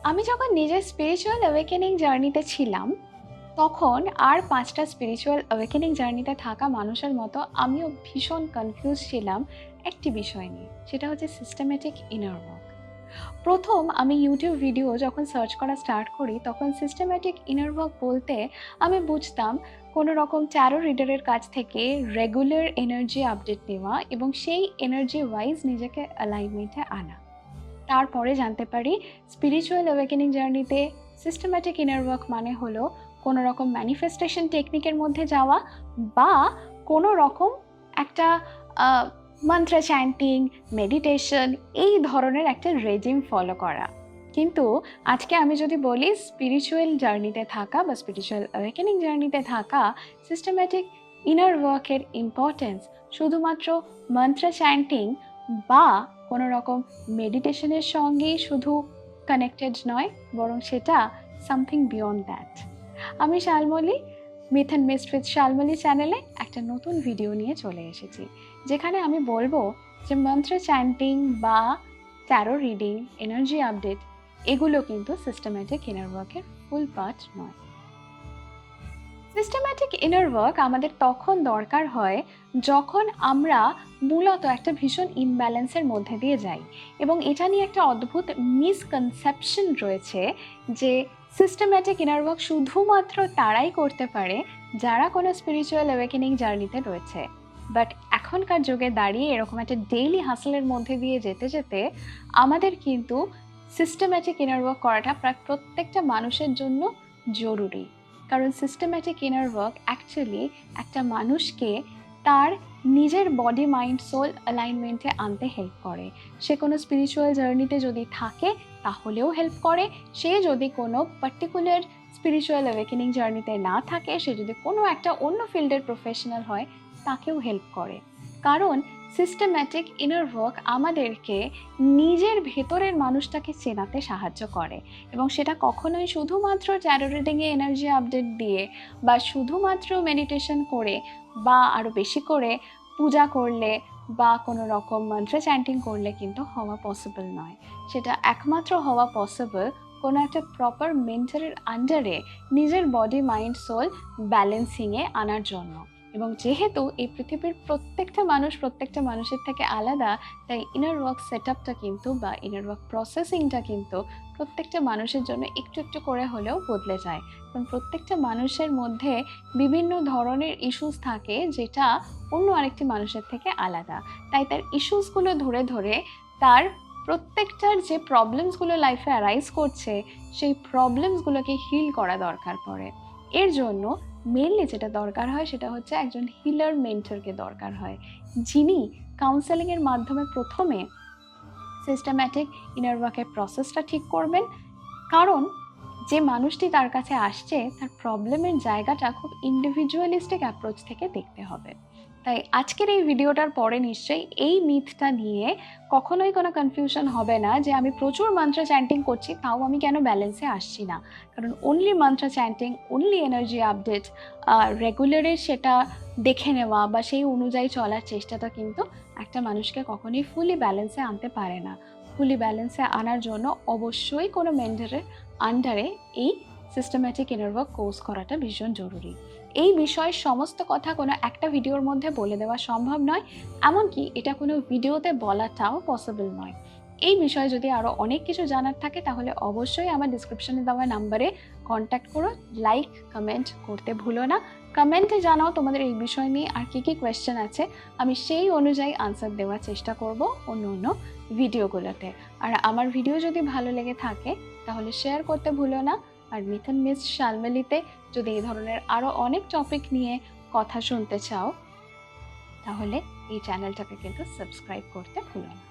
আমি যখন নিজের স্পিরিচুয়াল অ্যাওয়েকেনিং জার্নিতে ছিলাম, তখন আর ৫টা স্পিরিচুয়াল অ্যাওয়েকেনিং জার্নিতে থাকা মানুষের মতো আমিও ভীষণ কনফিউজ ছিলাম একটি বিষয় নিয়ে। সেটা হচ্ছে সিস্টেমেটিক ইনার ওয়ার্ক। প্রথম আমি ইউটিউব ভিডিও যখন সার্চ করা স্টার্ট করি, তখন সিস্টেমেটিক ইনার ওয়ার্ক বলতে আমি বুঝতাম কোনো রকম ট্যারো রিডারের কাছ থেকে রেগুলার এনার্জি আপডেট নেওয়া এবং সেই এনার্জি ওয়াইজ নিজেকে অ্যালাইনমেন্টে আনা। তারপরে জানতে পারি স্পিরিচুয়াল অ্যাওয়েকেনিং জার্নিতে সিস্টেম্যাটিক ইনার ওয়ার্ক মানে হলো কোনো রকম ম্যানিফেস্টেশন টেকনিকের মধ্যে যাওয়া বা কোনো রকম একটা মন্ত্র চ্যান্টিং, মেডিটেশন, এই ধরনের একটা রেজিম ফলো করা। কিন্তু আজকে আমি যদি বলি স্পিরিচুয়াল জার্নিতে থাকা বা স্পিরিচুয়াল অ্যাওয়েকেনিং জার্নিতে থাকা সিস্টেম্যাটিক ইনার ওয়ার্কের ইম্পর্টেন্স শুধুমাত্র মন্ত্র চ্যান্টিং বা কোনো রকম মেডিটেশনের সঙ্গেই শুধু কানেক্টেড নয়, বরং সেটা সামথিং বিয়ন্ড দ্যাট। আমি Shalmali, myth and mist with Shalmali চ্যানেলে একটা নতুন ভিডিও নিয়ে চলে এসেছি, যেখানে আমি বলবো যে মন্ত্র চ্যান্টিং বা ট্যারো রিডিং, এনার্জি আপডেট, এগুলো কিন্তু সিস্টেম্যাটিক ইনার ওয়ার্কের ফুল পার্ট নয়। সিস্টেম্যাটিক ইনার ওয়ার্ক আমাদের তখন দরকার হয় যখন আমরা মূলত একটা ভীষণ ইমব্যালেন্সের মধ্যে দিয়ে যাই, এবং এটা নিয়ে একটা অদ্ভুত মিসকনসেপশন রয়েছে যে সিস্টেম্যাটিক ইনার ওয়ার্ক শুধুমাত্র তারাই করতে পারে যারা কোনো স্পিরিচুয়াল অ্যাওয়েকেনিং জার্নিতে রয়েছে। বাট এখনকার যুগে দাঁড়িয়ে এরকম একটা ডেইলি হাসলের মধ্যে দিয়ে যেতে যেতে আমাদের কিন্তু সিস্টেম্যাটিক ইনার ওয়ার্ক করাটা প্রায় প্রত্যেকটা মানুষের জন্য জরুরি। কারণ সিস্টেম্যাটিক ইনার ওয়ার্ক অ্যাকচুয়ালি একটা মানুষকে তার নিজের বডি, মাইন্ড, সোল অ্যালাইনমেন্টে আনতে হেল্প করে। সে কোনো স্পিরিচুয়াল জার্নিতে যদি থাকে তাহলেও হেল্প করে, সে যদি কোনো পার্টিকুলার স্পিরিচুয়াল অ্যাওয়েকেনিং জার্নিতে না থাকে, সে যদি কোনো একটা অন্য ফিল্ডের প্রফেশনাল হয়, তাকেও হেল্প করে। কারণ সিস্টেম্যাটিক ইনার ওয়ার্ক আমাদেরকে নিজের ভেতরের মানুষটাকে চেনাতে সাহায্য করে, এবং সেটা কখনোই শুধুমাত্র ট্যারো রিডিংয়ে এনার্জি আপডেট দিয়ে বা শুধুমাত্র মেডিটেশন করে বা আরও বেশি করে পূজা করলে বা কোনো রকম মন্ত্র চ্যান্টিং করলে কিন্তু হওয়া পসিবল নয়। সেটা একমাত্র হওয়া পসিবল কোনো একটা প্রপার মেন্টরের আন্ডারে নিজের বডি, মাইন্ড, সোল ব্যালেন্সিংয়ে আনার জন্য। এবং যেহেতু এই পৃথিবীর প্রত্যেকটা মানুষ প্রত্যেকটা মানুষের থেকে আলাদা, তাই ইনার ওয়ার্ক সেট আপটা কিন্তু বা ইনার ওয়ার্ক প্রসেসিংটা কিন্তু প্রত্যেকটা মানুষের জন্য একটু একটু করে হলেও বদলে যায়। কারণ প্রত্যেকটা মানুষের মধ্যে বিভিন্ন ধরনের ইস্যুস থাকে যেটা অন্য আরেকটি মানুষের থেকে আলাদা। তাই তার ইস্যুসগুলো ধরে ধরে তার প্রত্যেকটার যে প্রবলেমসগুলো লাইফে অ্যারাইজ করছে, সেই প্রবলেমসগুলোকে হিল করা দরকার পড়ে। এর জন্য মেনলি যেটা দরকার হয় সেটা হচ্ছে একজন হিলার মেন্টরকে দরকার হয়, যিনি কাউন্সেলিংয়ের মাধ্যমে প্রথমে সিস্টেম্যাটিক ইনার ওয়ার্কের প্রসেসটা ঠিক করবেন। কারণ যে মানুষটি তার কাছে আসছে, তার প্রবলেমের জায়গাটা খুব ইন্ডিভিজুয়ালিস্টিক অ্যাপ্রোচ থেকে দেখতে হবে। তাই আজকের এই ভিডিওটার পরে নিশ্চয়ই এই মিথটা নিয়ে কখনোই কোনো কনফিউশন হবে না যে আমি প্রচুর মন্ত্র চ্যান্টিং করছি, তাও আমি কেন ব্যালেন্সে আসছি না। কারণ অনলি মন্ত্র চ্যান্টিং, অনলি এনার্জি আপডেট, রেগুলারে সেটা দেখে নেওয়া বা সেই অনুযায়ী চলার চেষ্টাটা কিন্তু একটা মানুষকে কখনোই ফুলি ব্যালেন্সে আনতে পারে না। ফুলি ব্যালেন্সে আনার জন্য অবশ্যই কোনো মেন্টরের আন্ডারে এই সিস্টেম্যাটিক ইনার ওয়ার্ক কোর্স করাটা ভীষণ জরুরি। এই বিষয়ে সমস্ত কথা কোনো একটা ভিডিওর মধ্যে বলে দেওয়া সম্ভব নয়, এমনকি এটা কোনো ভিডিওতে বলাটাও পসিবল নয়। এই বিষয়ে যদি আরও অনেক কিছু জানার থাকে তাহলে অবশ্যই আমার ডিসক্রিপশনে দেওয়া নাম্বারে কন্ট্যাক্ট করো। লাইক, কমেন্ট করতে ভুলো না। কমেন্টে জানাও তোমাদের এই বিষয় নিয়ে আর কী কী কোয়েশ্চেন আছে, আমি সেই অনুযায়ী আনসার দেওয়ার চেষ্টা করব অন্য অন্য ভিডিওগুলোতে। আর আমার ভিডিও যদি ভালো লেগে থাকে তাহলে শেয়ার করতে ভুলো না। আর মিথ অ্যান্ড মিস্ট শালমলীতে যদি এই ধরনের আরও অনেক টপিক নিয়ে কথা শুনতে চাও, তাহলে এই চ্যানেলটাকে কিন্তু সাবস্ক্রাইব করতে ভুলো না।